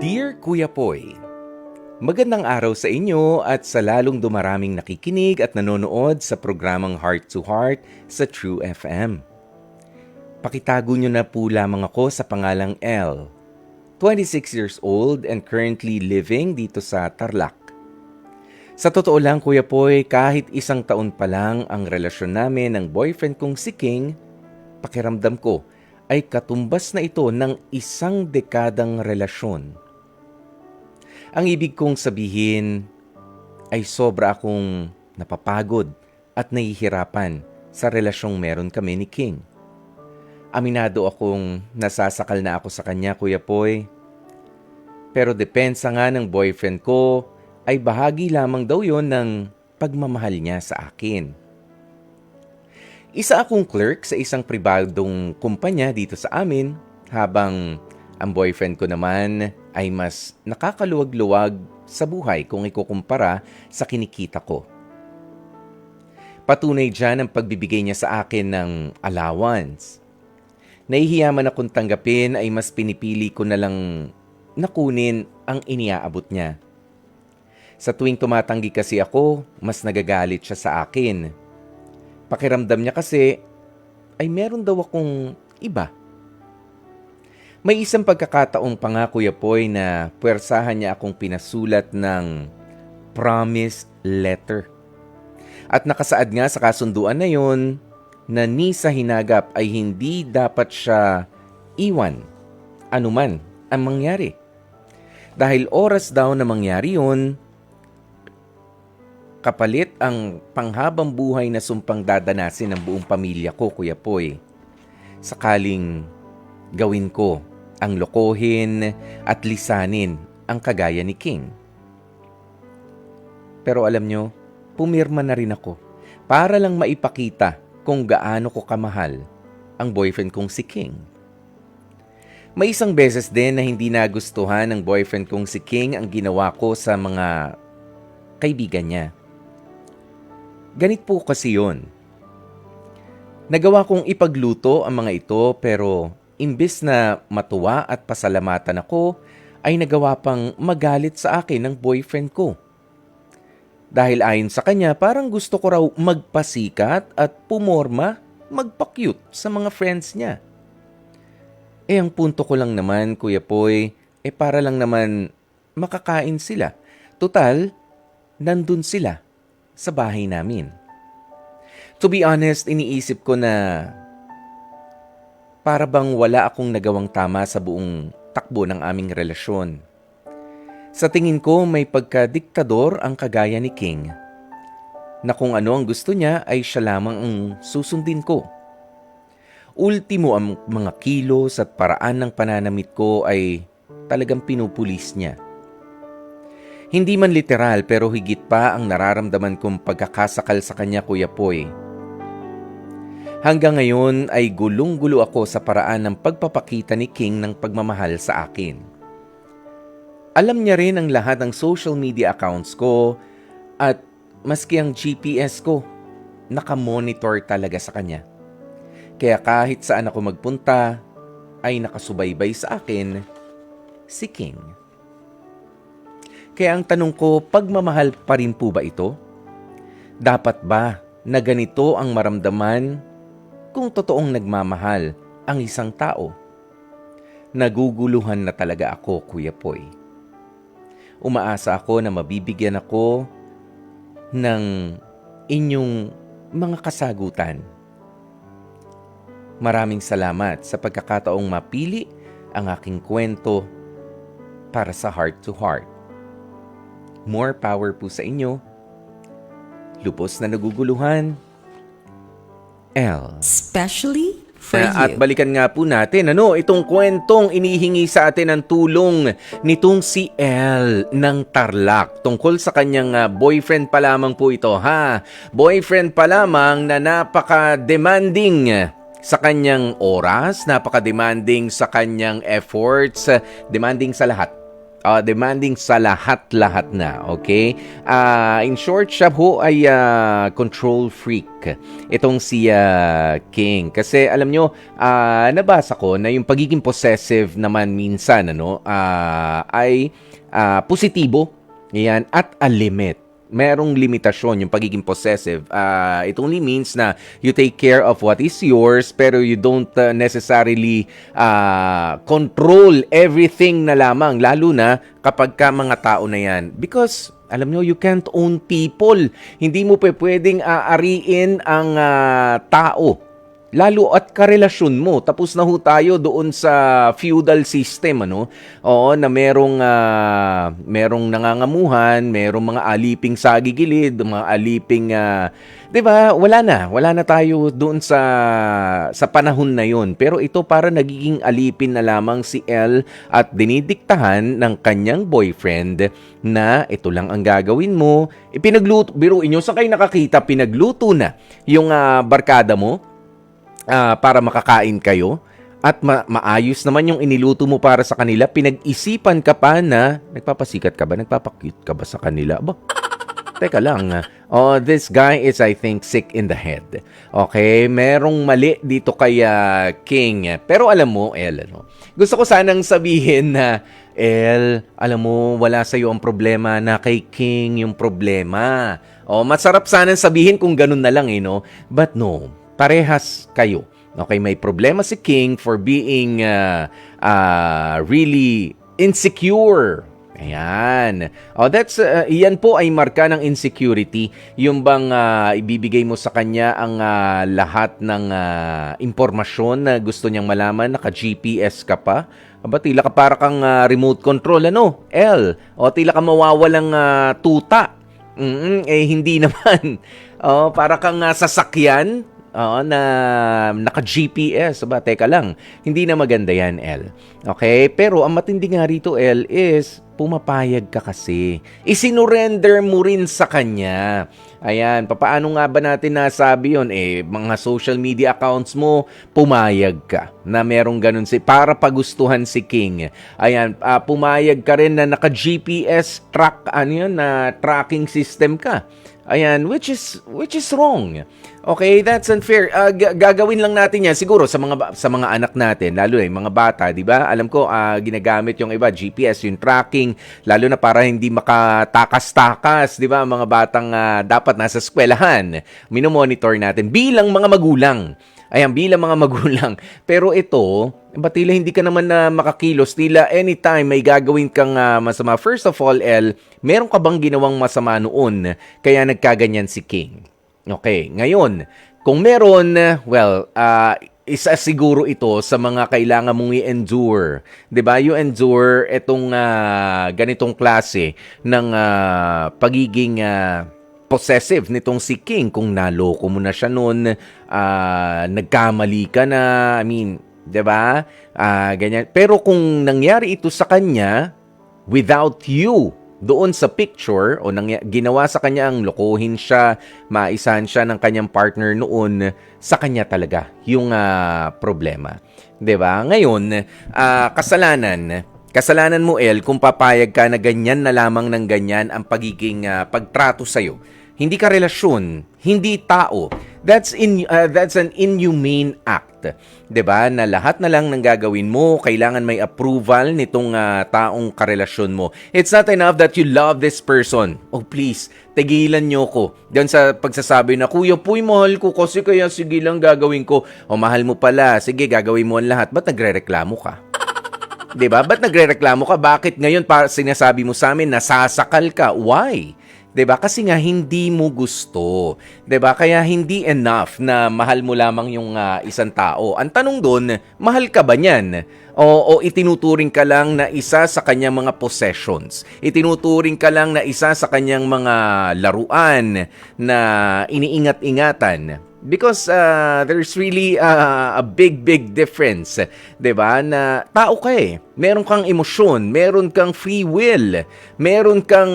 Dear Kuya Poy, magandang araw sa inyo at sa lalong dumaraming nakikinig at nanonood sa programang Heart to Heart sa True FM. Pakitago nyo na po lamang ako sa pangalang L, 26 years old and currently living dito sa Tarlac. Sa totoo lang Kuya Poy, kahit isang taon pa lang ang relasyon namin ng boyfriend kong si King, pakiramdam ko ay katumbas na ito ng isang dekadang relasyon. Ang ibig kong sabihin ay sobra akong napapagod at nahihirapan sa relasyong meron kami ni King. Aminado akong nasasakal na ako sa kanya, Kuya Poy. Pero depensa nga ng boyfriend ko ay bahagi lamang daw yon ng pagmamahal niya sa akin. Isa akong clerk sa isang pribadong kumpanya dito sa amin habang ang boyfriend ko naman ay mas nakakaluwag-luwag sa buhay kung ikukumpara sa kinikita ko. Patunay dyan ang pagbibigay niya sa akin ng allowance. Nahihiya man akong tanggapin ay mas pinipili ko na lang nakunin ang iniaabot niya. Sa tuwing tumatanggi kasi ako, mas nagagalit siya sa akin. Pakiramdam niya kasi ay meron daw akong iba. May isang pagkakataong pa nga Kuya Poy na puwersahan niya akong pinasulat ng promise letter. At nakasaad nga sa kasunduan na yon na ni sa hinagap ay hindi dapat siya iwan anuman ang mangyari. Dahil oras daw na mangyari yon, kapalit ang panghabang buhay na sumpang dadanasin ng buong pamilya ko, Kuya Poy. Sakaling gawin ko ang lokohin at lisanin ang kagaya ni King. Pero alam nyo, pumirma na rin ako para lang maipakita kung gaano ko kamahal ang boyfriend kong si King. May isang beses din na hindi nagustuhan ng boyfriend kong si King ang ginawa ko sa mga kaibigan niya. Ganit po kasi yun. Nagawa kong ipagluto ang mga ito pero imbes na matuwa at pasalamatan ako, ay nagawa pang magalit sa akin ng boyfriend ko. Dahil ayon sa kanya, parang gusto ko raw magpasikat at pumorma, magpa-cute sa mga friends niya. Ang punto ko lang naman, Kuya Poy, para lang naman makakain sila. Tutal, nandun sila sa bahay namin. To be honest, iniisip ko na para bang wala akong nagawang tama sa buong takbo ng aming relasyon. Sa tingin ko may pagkadiktador ang kagaya ni King, na kung ano ang gusto niya ay siya lamang ang susundin ko. Ultimo ang mga kilos at paraan ng pananamit ko ay talagang pinupulis niya. Hindi man literal pero higit pa ang nararamdaman kong pagkakasakal sa kanya, Kuya Poy. Hanggang ngayon ay gulong-gulo ako sa paraan ng pagpapakita ni King ng pagmamahal sa akin. Alam niya rin ang lahat ng social media accounts ko at maski ang GPS ko, nakamonitor talaga sa kanya. Kaya kahit saan ako magpunta, ay nakasubaybay sa akin si King. Kaya ang tanong ko, pagmamahal pa rin po ba ito? Dapat ba na ganito ang maramdaman kung totoong nagmamahal ang isang tao? Naguguluhan na talaga ako, Kuya Poy. Umaasa ako na mabibigyan ako ng inyong mga kasagutan. Maraming salamat sa pagkakataong mapili ang aking kwento para sa Heart to Heart. More power po sa inyo. Lubos na naguguluhan, L. Especially for At you. balikan nga po natin itong kwentong inihingi sa atin ng tulong nitong si L ng Tarlac tungkol sa kanyang boyfriend pa lamang po ito, ha. Boyfriend pa lamang na napaka-demanding sa kanyang oras, napaka-demanding sa kanyang efforts, demanding sa lahat. Demanding sa lahat-lahat na, okay? In short, siya ho ay control freak. Itong si King. Kasi alam nyo, nabasa ko na yung pagiging possessive naman minsan, ay positibo. Yan, at a limit. Merong limitasyon yung pagiging possessive. It only means na you take care of what is yours pero you don't necessarily control everything na lamang, lalo na kapag ka mga tao na yan. Because alam nyo, you can't own people. Hindi mo pwedeng aariin ang tao. Lalo at karelasyon mo. Tapos na ho tayo doon sa feudal system, Oo, na merong nangangamuhan, merong mga aliping sagigilid, mga aliping 'di ba? Wala na tayo doon sa panahon na 'yon. Pero ito para nagiging alipin na lamang si Elle at dinidiktahan ng kanyang boyfriend na ito lang ang gagawin mo. Ipinagluto, biruin nyo, saan kayo nakakita, pinagluto na yung barkada mo para makakain kayo at maayos naman yung iniluto mo para sa kanila. Pinag-isipan ka pa na nagpapasikat ka ba? Nagpapakute ka ba sa kanila? Aba, teka lang. This guy is, I think, sick in the head. Okay? Merong mali dito kay King. Pero alam mo, Elle, gusto ko sanang sabihin na, Elle, alam mo, wala sa'yo ang problema, na kay King yung problema. Masarap sanang sabihin kung ganun na lang, But no. Parehas kayo. Okay, may problema si King for being really insecure. Ayan. Iyan po ay marka ng insecurity. Yung bang ibibigay mo sa kanya ang lahat ng impormasyon na gusto niyang malaman, naka-GPS ka pa. Aba, tila ka para kang remote control, L. O tila ka mawawalang tuta. Hindi naman. Para kang sasakyan. Na naka-GPS. Teka lang. Hindi na maganda yan, Elle. Okay? Pero ang matindi nga rito, Elle, is pumapayag ka kasi. Isinurrender mo rin sa kanya. Ayan. Papaano nga ba natin nasabi yun? Mga social media accounts mo, pumayag ka na merong ganun para pagustuhan si King. Ayan. Pumayag ka rin na naka-GPS na tracking system ka. Ayan, which is wrong. Okay, that's unfair. Gagawin lang natin 'yan siguro sa mga anak natin, lalo na yung mga bata, 'di ba? Alam ko ginagamit yung iba GPS, yung tracking, lalo na para hindi makatakas-takas, 'di ba? Mga batang dapat nasa eskwelahan. Minomonitor natin bilang mga magulang. Ayan, bilang mga magulang. Pero ito, tila hindi ka naman na makakilos. Tila anytime may gagawin kang masama. First of all, Elle, meron ka bang ginawang masama noon kaya nagkaganyan si King? Okay, ngayon, kung meron, isa siguro ito sa mga kailangan mong i-endure. 'Di ba? You endure itong ganitong klase ng pagiging possessive nitong si King. Kung naloko mo na siya noon, nagkamali ka na, 'di ba? Ganyan. Pero kung nangyari ito sa kanya without you doon sa picture o ginawa sa kanya ang lokohin siya, maisahan siya ng kanyang partner noon, sa kanya talaga yung problema. 'Di ba? Ngayon, kasalanan mo, Elle, kung papayag ka na ganyan na lamang ng ganyan ang pagiging pagtrato sa'yo. Hindi ka relasyon, hindi tao. That's an inhumane act. 'Di ba? Na lahat na lang ng gagawin mo, kailangan may approval nitong taong karelasyon mo. It's not enough that you love this person. Oh, please, tigilan niyo ko. Diyan sa pagsasabi na, Kuya Puy, mahal ko kasi kaya sige lang gagawin ko. O mahal mo pala, sige gagawin mo ang lahat. Ba't nagrereklamo ka? 'Di ba? Ba't nagrereklamo ka? Bakit ngayon sinasabi mo sa amin nasasakal ka? Why? 'Di ba? Kasi nga hindi mo gusto. 'Di ba? Kaya hindi enough na mahal mo lamang yung isang tao. Ang tanong doon, mahal ka ba niyan? O itinuturing ka lang na isa sa kanyang mga possessions? Itinuturing ka lang na isa sa kanyang mga laruan na iniingat-ingatan? Because there's really a big difference, 'di ba? Na tao ka meron kang emosyon, meron kang free will, meron kang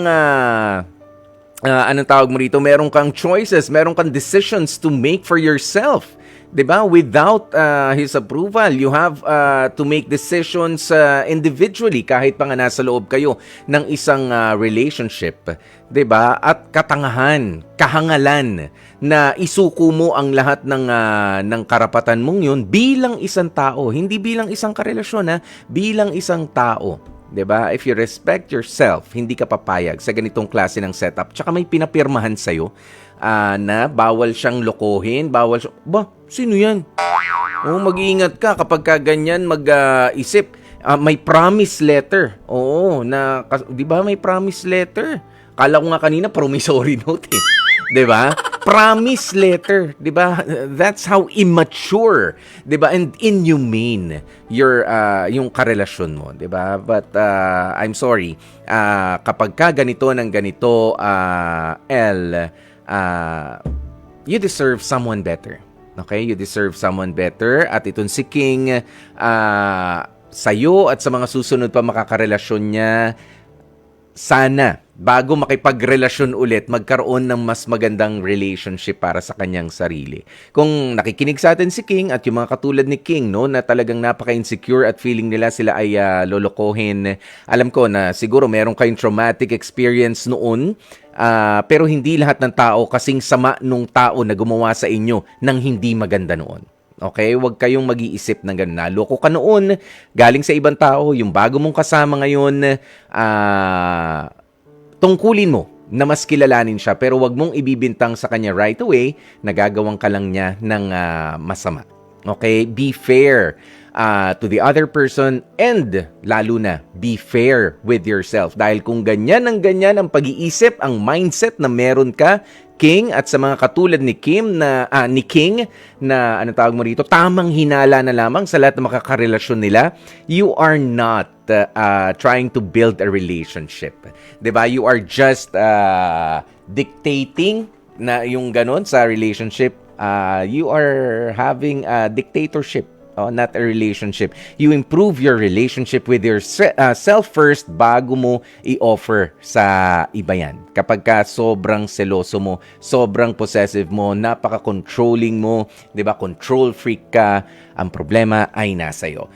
anong tawag mo rito? Meron kang choices, meron kang decisions to make for yourself. 'Di ba? Without his approval, you have to make decisions individually kahit pa nga nasa loob kayo ng isang relationship, 'di ba? At katangahan, kahangalan na isuko mo ang lahat ng karapatan mong 'yun bilang isang tao, hindi bilang isang karelasyon, bilang isang tao. 'Di ba? If you respect yourself, hindi ka papayag sa ganitong klase ng setup. Tsaka may pinapirmahan sa'yo na bawal siyang lokohin, sino yan? Mag-iingat ka kapag ka ganyan mag-isip. May promise letter. Oo, 'di ba may promise letter? Kala ko nga kanina promissory note eh. 'Di ba? Promise letter, 'di ba? That's how immature, 'di ba? And inhumane yung karelasyon mo, 'di ba? But I'm sorry, kapag ka ganito ng ganito, you deserve someone better. Okay? You deserve someone better. At itong si King, sa'yo at sa mga susunod pa makakarelasyon niya, sana, bago makipagrelasyon ulit, magkaroon ng mas magandang relationship para sa kanyang sarili. Kung nakikinig sa atin si King at yung mga katulad ni King, no, na talagang napaka-insecure at feeling nila sila ay lolokohin, alam ko na siguro meron kayong traumatic experience noon, pero hindi lahat ng tao kasing sama nung tao na gumawa sa inyo ng hindi maganda noon. Okay? Huwag kayong mag-iisip ng gano'n. Naloko ka noon, galing sa ibang tao, yung bago mong kasama ngayon, tungkulin mo na mas kilalanin siya, pero huwag mong ibibintang sa kanya right away na gagawang ka lang niya ng masama. Okay? Be fair to the other person and lalo na, be fair with yourself. Dahil kung ganyan ang pag-iisip, ang mindset na meron ka, King, at sa mga katulad ni King na ano tawag mo rito, tamang hinala na lamang sa lahat ng makakarelasyon nila, you are not trying to build a relationship. 'Di ba? You are just dictating na yung ganon sa relationship. You are having a dictatorship. Not a relationship. You improve your relationship with yourself first bago mo i-offer sa iba yan. Kapag ka sobrang seloso mo, sobrang possessive mo, napaka-controlling mo, 'di ba? Control freak ka, ang problema ay nasa iyo.